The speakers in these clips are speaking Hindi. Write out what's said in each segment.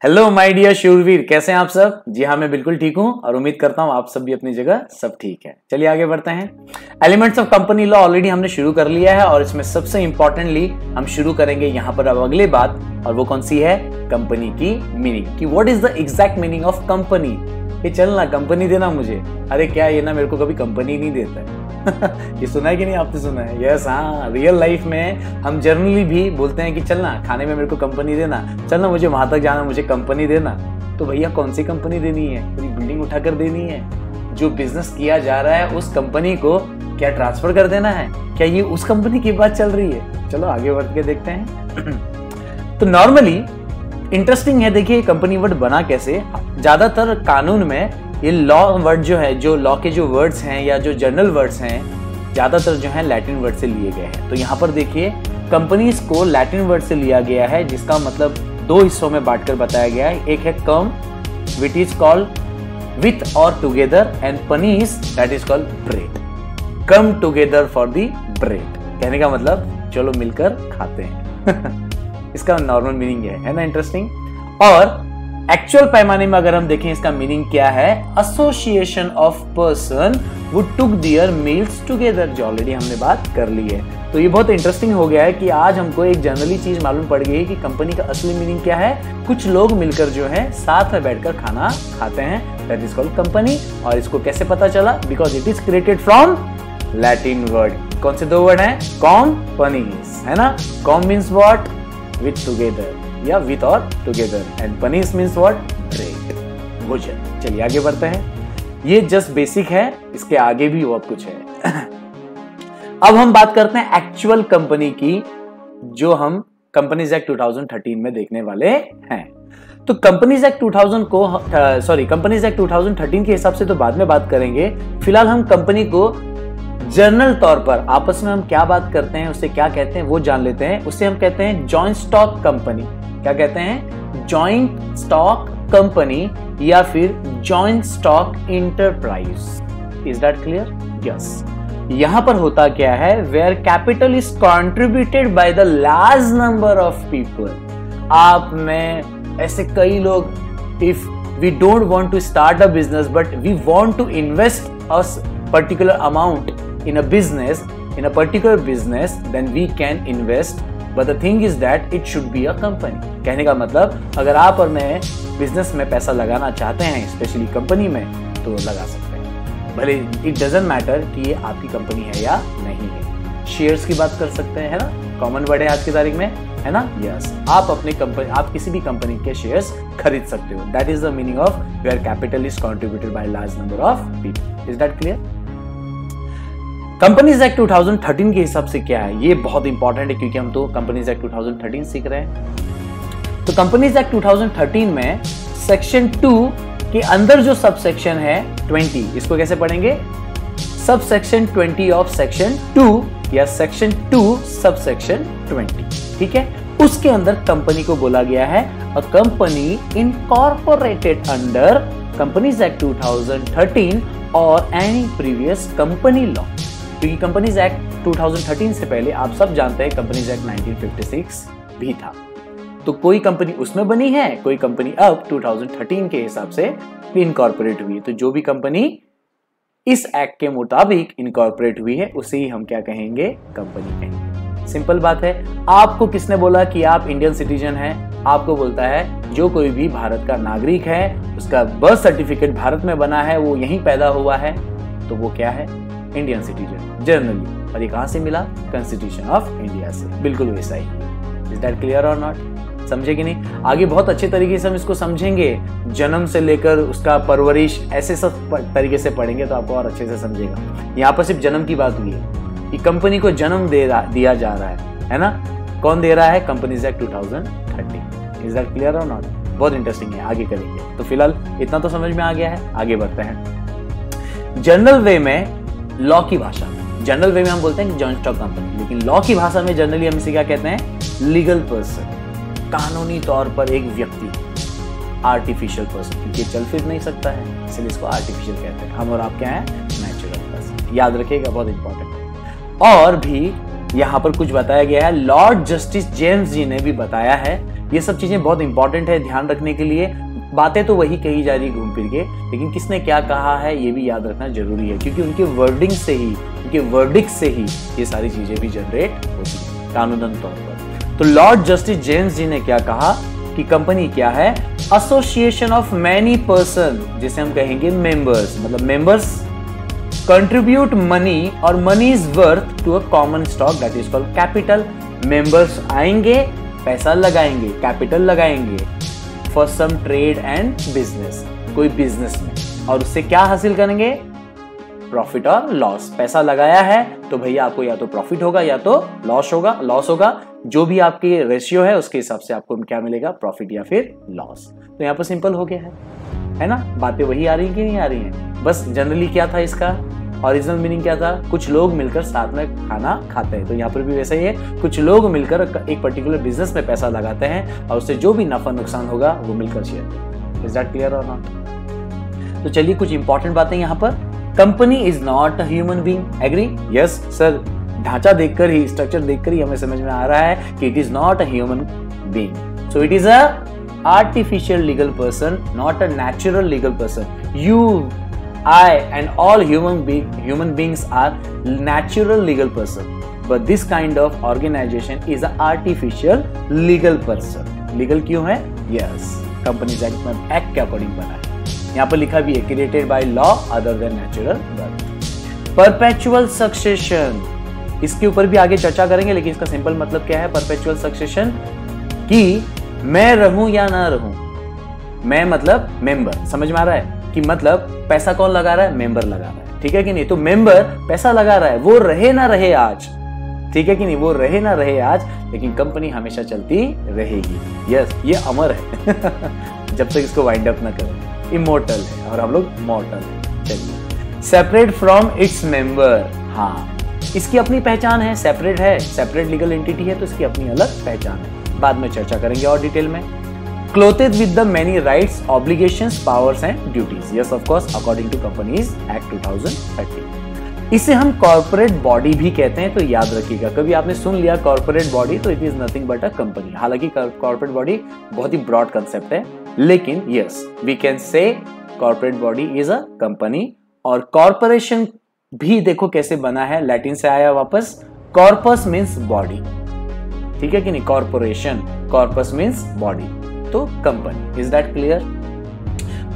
हेलो माय डियर शूरवीर, कैसे हैं आप सब। जी हाँ, मैं बिल्कुल ठीक हूं और उम्मीद करता हूं आप सब भी अपनी जगह सब ठीक है। चलिए आगे बढ़ते हैं। Elements of company law already हमने शुरू कर लिया है और इसमें सबसे इंपॉर्टेंटली हम शुरू करेंगे यहां पर अब अगली बात, और वो कौन सी है, कंपनी की मीनिंग, कि what is the exact meaning of company. ये चलना कंपनी देना मुझे, अरे क्या ये ना मेरे को कभी कंपनी नहीं देता है। ये सुना है कि नहीं, आपने सुना है? यस हाँ, रियल लाइफ में हम जनरली भी बोलते हैं कि चलना खाने में मेरे को कंपनी देना, चलना मुझे वहां तक जाना, मुझे कंपनी देना। तो भैया कौन सी कंपनी देनी है? पूरी बिल्डिंग उठाकर देनी है? जो बिजनेस किया जा रहा है उस कंपनी को क्या ट्रांसफर कर देना है? क्या ये उस कंपनी की बात चल रही है? चलो आगे बढ़ के देखते हैं। तो नॉर्मली इंटरेस्टिंग है, देखिए कंपनी वर्ड बना कैसे। ज्यादातर कानून में ये लॉ वर्ड जो है, जो लॉ के जो वर्ड्स हैं या जो जनरल वर्ड्स हैं, ज्यादातर जो है लैटिन वर्ड से लिए गए हैं। तो यहाँ पर देखिए कंपनीज को लैटिन वर्ड से लिया गया है, जिसका मतलब दो हिस्सों में बांटकर बताया गया है। एक है कम विच इज कॉल्ड विथ और टुगेदर, एंड पनीस that is called bread. Come together for the bread, कहने का मतलब चलो मिलकर खाते हैं। इसका नॉर्मल मीनिंग है ना, इंटरेस्टिंग। और एक्चुअल पैमाने में अगर हम देखें इसका मीनिंग क्या है, एसोसिएशन ऑफ पर्सन वो टुक देयर मील्स टुगेदर, जो ऑलरेडी हमने बात कर ली है। तो ये बहुत इंटरेस्टिंग हो गया है कि आज हमको एक जनरली चीज मालूम पड़ गई है कि कंपनी का असली मीनिंग क्या है। कुछ लोग मिलकर जो है साथ में बैठकर खाना खाते हैं, दैट इज कॉल्ड कंपनी। और इसको कैसे पता चला? Because it is created from Latin word. कौन से दो वर्ड हैं? कॉम, पनीस, है ना। कॉम मीन्स व्हाट? विथ टुगेदर या विथ और टुगेदर, एंड पनीस मीन्स व्हाट? ब्रेड, भोजन। चलिए आगे बढ़ते हैं। ये जस्ट बेसिक है, इसके आगे भी बहुत कुछ है। अब हम बात करते हैं एक्चुअल कंपनी की, जो हम कंपनीज एक्ट 2013 में देखने वाले हैं। तो कंपनीज एक्ट 2013 के हिसाब से तो बाद में बात करेंगे। फिलहाल हम कंपनी को जनरल तौर पर आपस में हम क्या बात करते हैं, उससे क्या कहते हैं वो जान लेते हैं। उससे हम कहते हैं जॉइंट स्टॉक कंपनी। क्या कहते हैं? जॉइंट स्टॉक कंपनी या फिर joint stock enterprise. Is that clear? Yes. यहां पर होता क्या है, where capital is contributed by the large number of people. आप में ऐसे कई लोग, if we don't want to start a business but we want to invest a particular amount in a particular business, then we can invest, but the thing is that it should be a company। कहने का मतलब अगर आप और मैं बिजनेस में पैसा लगाना चाहते हैं, स्पेशली कंपनी में, तो लगा सकते हैं। भले इट डजंट मैटर कि ये आपकी कंपनी है या नहीं है। शेयर्स की बात कर सकते हैं, है ना, कॉमन वर्ड है आज की तारीख में, है ना। यस, आप अपनी कंपनी, आप किसी भी कंपनी के शेयर्स खरीद सकते हो। That is the meaning of where capital is contributed by large number of people. Is that clear? Companies act 2013 के हिसाब से क्या है, ये बहुत इंपॉर्टेंट है क्योंकि हम तो कंपनीज एक्ट 2013 सीख रहे हैं। तो कंपनीज एक्ट 2013 में सेक्शन 2 के अंदर जो सब सेक्शन है 20, इसको कैसे पढ़ेंगे? सब सेक्शन 20 ऑफ सेक्शन 2 या सेक्शन 2 सब सेक्शन 20, ठीक है। उसके अंदर कंपनी को बोला गया है a company incorporated under companies act 2013 और एनी प्रीवियस कंपनी लॉ। क्योंकि कंपनीज एक्ट 2013 से पहले आप सब जानते हैं कंपनीज एक्ट 1956 भी था। तो कोई कंपनी उसमें बनी है, कोई कंपनी अब 2013 के हिसाब से इनकॉर्पोरेट हुई है। तो जो भी कंपनी इस एक्ट के मुताबिक इनकॉर्पोरेट हुई है उसे ही हम क्या कहेंगे? कंपनी कहेंगे। सिंपल बात है। आपको किसने बोला कि आप इंडियन सिटीजन हैं? आपको बोलता है जो कोई भी भारत का नागरिक है, उसका बर्थ सर्टिफिकेट भारत में बना है, वो यहीं पैदा हुआ है, तो वो क्या है? Indian citizen generally. और ये कहां से मिला? कॉन्स्टिट्यूशन ऑफ इंडिया से। बिल्कुल वैसा ही। इज दैट क्लियर और नॉट? समझे कि नहीं? आगे बहुत अच्छे तरीके से हम इसको समझेंगे, जन्म से लेकर उसका परवरिश, ऐसे सब तरीके से पढ़ेंगे तो आपको और अच्छे से समझेगा। यहाँ पर सिर्फ जन्म की बात हुई है कि कंपनी को जन्म दिया जा रहा है ना। कौन दे रहा है? Companies act 2013। Is that clear और नॉट? बहुत इंटरेस्टिंग है, आगे करेंगे। तो फिलहाल इतना तो समझ में आ गया है, आगे बढ़ते हैं। जनरल वे में, लॉ की भाषा में, जनरल वे में हम बोलते हैं कि जॉइंट स्टॉक कंपनी, लेकिन लॉ की भाषा में जनरली हम इसे क्या कहते हैं? Legal person. कानूनी तौर पर एक व्यक्ति, आर्टिफिशियल पर्सन, क्योंकि चल फिर नहीं सकता है, इसलिए इसको आर्टिफिशियल कहते हैं। हम और आप क्या है? Natural person. याद रखिएगा, बहुत इंपॉर्टेंट है। और भी यहाँ पर कुछ बताया गया है, लॉर्ड जस्टिस जेम्स जी ने भी बताया है ये सब चीजें बहुत इंपॉर्टेंट है ध्यान रखने के लिए। बातें तो वही कही जा रही घूम फिर के, लेकिन किसने क्या कहा है ये भी याद रखना जरूरी है, क्योंकि उनके वर्डिंग से ही, उनके वर्डिक्ट से ही ये सारी चीजें भी जनरेट होती है कानूनन तौर पर। तो लॉर्ड जस्टिस जेम्स जी ने क्या कहा कि कंपनी क्या है? एसोसिएशन ऑफ मैनी पर्सन, जिसे हम कहेंगे मेंबर्स, मतलब मेंबर्स कंट्रीब्यूट मनी और money is worth to a common stock that is called capital. Members आएंगे, पैसा लगाएंगे, कैपिटल लगाएंगे for some trade and business, कोई बिजनेस में, और उससे क्या हासिल करेंगे? प्रॉफिट और लॉस। पैसा लगाया है तो भैया आपको या तो प्रॉफिट होगा या तो लॉस होगा। जो भी आपके रेशियो है उसके हिसाब से आपको क्या मिलेगा? प्रॉफिट या फिर लॉस। तो यहाँ पर सिंपल हो गया है ना? बातें वही आ रही कि नहीं आ रही हैं? बस जनरली क्या था इसका ओरिजिनल मीनिंग क्या था? कुछ लोग मिलकर साथ में खाना खाते हैं। तो यहाँ पर भी वैसा ही है, कुछ लोग मिलकर एक पर्टिकुलर बिजनेस में पैसा लगाते हैं और उससे जो भी नफा नुकसान होगा वो मिलकर शेयर करते हैं। इज दैट क्लियर और नॉट? तो चलिए कुछ इंपॉर्टेंट बातें यहाँ पर। Company is not a human being. Agree? Yes sir. ढांचा देखकर ही, स्ट्रक्चर देखकर ही हमें समझ में आ रहा है कि it is not a human being. So it is a artificial legal person, not a natural legal person. You, I and all human beings are natural legal person, but this kind of organization is an artificial legal person. Legal क्यों है? Yes, Companies Act में एक्ट के अकॉर्डिंग बना है। यहाँ पर लिखा भी है created by law other than natural birth. Perpetual succession, इसके ऊपर भी आगे चर्चा करेंगे, लेकिन इसका सिंपल मतलब क्या है? परपेचुअल सक्सेशन कि मैं रहूं या ना रहूं, मैं मतलब मेंबर, समझ में आ रहा है कि मतलब पैसा कौन लगा रहा है? मेंबर लगा रहा है, ठीक है कि नहीं? तो मेंबर पैसा लगा रहा है, वो रहे ना रहे आज, ठीक है कि नहीं? वो रहे ना रहे आज, लेकिन कंपनी हमेशा चलती रहेगी। यस, ये अमर है जब तक इसको वाइंड अप ना करें। इमोर्टल है और हम लोग मॉर्टल है। चलिए, सेपरेट फ्रॉम इट्स मेंबर, हाँ इसकी अपनी पहचान है, सेपरेट है, सेपरेट लीगल एंटिटी है, तो इसकी अपनी अलग पहचान है। बाद में चर्चा करेंगे और डिटेल में। Clothed with the many rights, obligations, powers and duties, yes of course according to companies act 2013। इसे हम कॉर्पोरेट बॉडी भी कहते हैं, तो याद रखिएगा। कभी आपने सुन लिया कॉर्पोरेट बॉडी तो it is nothing but a company. हालांकि कॉर्पोरेट बॉडी बहुत ही ब्रॉड कंसेप्ट है, लेकिन yes we can say corporate body is a company. और कॉर्पोरेशन भी देखो कैसे बना है, लैटिन से आया वापस। कॉर्पस मीन्स बॉडी, ठीक है कि नहीं? कॉर्पोरेशन, कॉर्पस मीन्स बॉडी, तो कंपनी। Is that clear?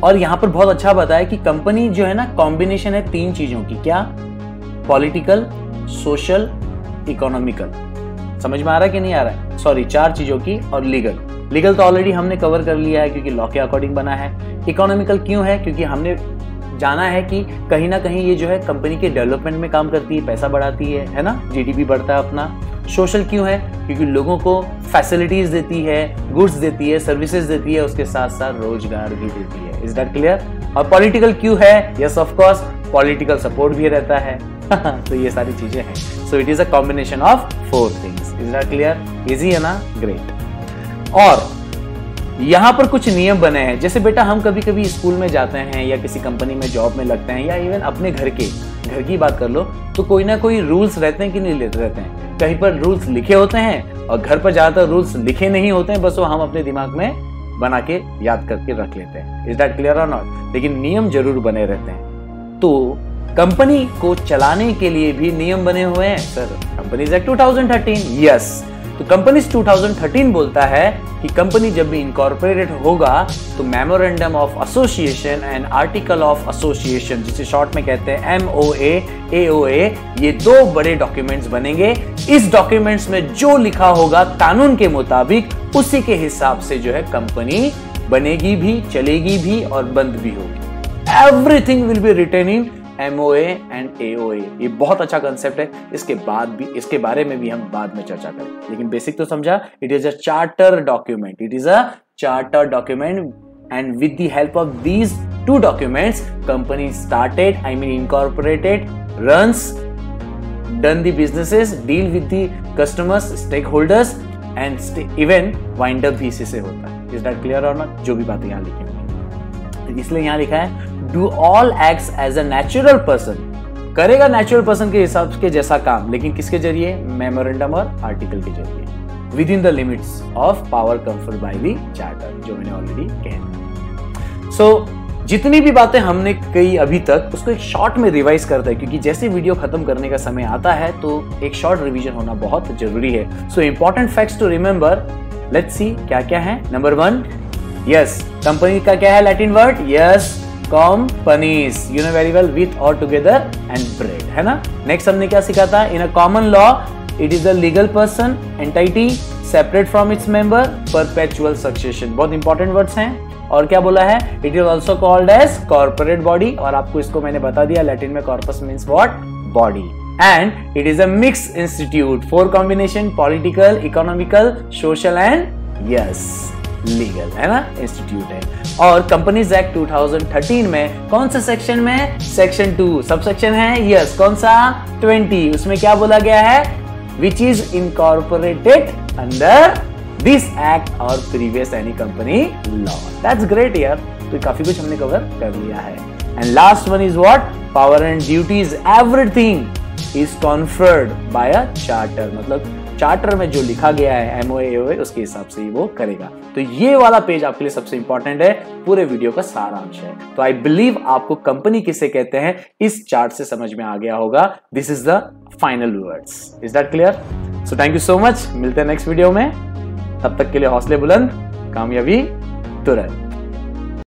और यहां पर बहुत अच्छा बताया कि कंपनी जो है ना, कॉम्बिनेशन है तीन चीजों की। क्या? Political, social, economical. समझ में आ रहा है कि नहीं आ रहा है? सॉरी, चार चीजों की। और लीगल, लीगल तो ऑलरेडी हमने कवर कर लिया है क्योंकि लॉ के अकॉर्डिंग बना है। इकोनॉमिकल क्यों है? क्योंकि हमने जाना है कि कहीं ना कहीं ये जो है कंपनी के डेवलपमेंट में काम करती है, पैसा बढ़ाती है ना, जीडीपी बढ़ता है अपना। सोशल क्यों है? क्योंकि लोगों को फैसिलिटीज देती है, गुड्स देती है, सर्विसेज देती है, उसके साथ साथ रोजगार भी देती है। Is that clear? और पॉलिटिकल क्यों है? Yes of course, political support भी रहता है तो ये सारी चीजें हैं। So it is a combination of 4 things. Is that clear? Easy है ना? ग्रेट। और यहां पर कुछ नियम बने हैं। जैसे बेटा हम कभी कभी स्कूल में जाते हैं या किसी कंपनी में जॉब में लगते हैं, या इवन अपने घर की बात कर लो, तो कोई ना कोई रूल्स रहते हैं कि नहीं रहते हैं? कहीं पर रूल्स लिखे होते हैं और घर पर ज्यादातर रूल्स लिखे नहीं होते हैं, बस वो हम अपने दिमाग में बना के याद करके रख लेते हैं। इज दैट क्लियर और नॉट? लेकिन नियम जरूर बने रहते हैं। तो कंपनी को चलाने के लिए भी नियम बने हुए हैं सर। Companies act 2013, yes. तो कंपनीज 2013 बोलता है कि कंपनी जब भी इनकॉर्पोरेटेड होगा तो memorandum of association and article of association, जिसे शॉर्ट में कहते हैं MOA, AOA, ये 2 बड़े डॉक्यूमेंट्स बनेंगे। इस डॉक्यूमेंट्स में जो लिखा होगा कानून के मुताबिक, उसी के हिसाब से जो है कंपनी बनेगी भी, चलेगी भी और बंद भी होगी। Everything will be written in MOA and AOA। ये बहुत अच्छा कंसेप्ट है, इसके बारे में भी हम बाद में चर्चा करेंगे, लेकिन बेसिक तो समझा। It is a charter document, it is a charter document, and with the help of these 2 documents company started, incorporated, runs, done the businesses, deal with the customers, stakeholders and even wind up भी इसी से होता है। Is that clear or not? जो भी बातें यहाँ लिखी हुई, इसलिए यहाँ लिखा है do all acts as a natural person, करेगा नेचुरल पर्सन के हिसाब के जैसा काम, लेकिन किसके जरिए? मेमोरेंडम और आर्टिकल के जरिए। With in the limits of power conferred by the charter, जो मैंने ऑलरेडी कह दिया। सो जितनी भी बातें हमने कही अभी तक, उसको एक शॉर्ट में रिवाइज करते हैं, क्योंकि जैसे वीडियो खत्म करने का समय आता है तो एक शॉर्ट रिवीजन होना बहुत जरूरी है। So important facts to remember, let's see क्या क्या है। नंबर 1, यस, कंपनी का क्या है Latin word? Yes, companies, you know very well, with और टुगेदर एंड ब्रेड, है ना। नेक्स्ट हमने क्या सीखा था? In a common law it is a legal person, entity separate from its member, perpetual succession, बहुत इंपॉर्टेंट वर्ड्स हैं। और क्या बोला है? It is also called as corporate body, और आपको इसको मैंने बता दिया, लैटिन में कॉर्पस means what? Body. And it is a mix institute, 4 combination, political, economical, social and yes legal, है ना, इंस्टीट्यूट है। और कंपनीज एक्ट 2013 में कौन सा सेक्शन में? सेक्शन 2 सब सेक्शन है, यस, कौन सा? 20। उसमें क्या बोला गया है? Which is incorporated under this act और previous any company law. That's great यार, तो काफी कुछ हमने कवर कर लिया है। And last one is what? Power and duties, everything is conferred by a charter, मतलब चार्टर में जो लिखा गया है MOA उसके हिसाब से ही वो करेगा। तो ये वाला पेज आपके लिए सबसे इंपॉर्टेंट है, पूरे वीडियो का सारांश है। तो आई बिलीव आपको कंपनी किसे कहते हैं इस चार्ट से समझ में आ गया होगा। This is the final words. Is that clear? So thank you so much, मिलते हैं नेक्स्ट वीडियो में। तब तक के लिए हौसले बुलंद, कामयाबी तुरंत।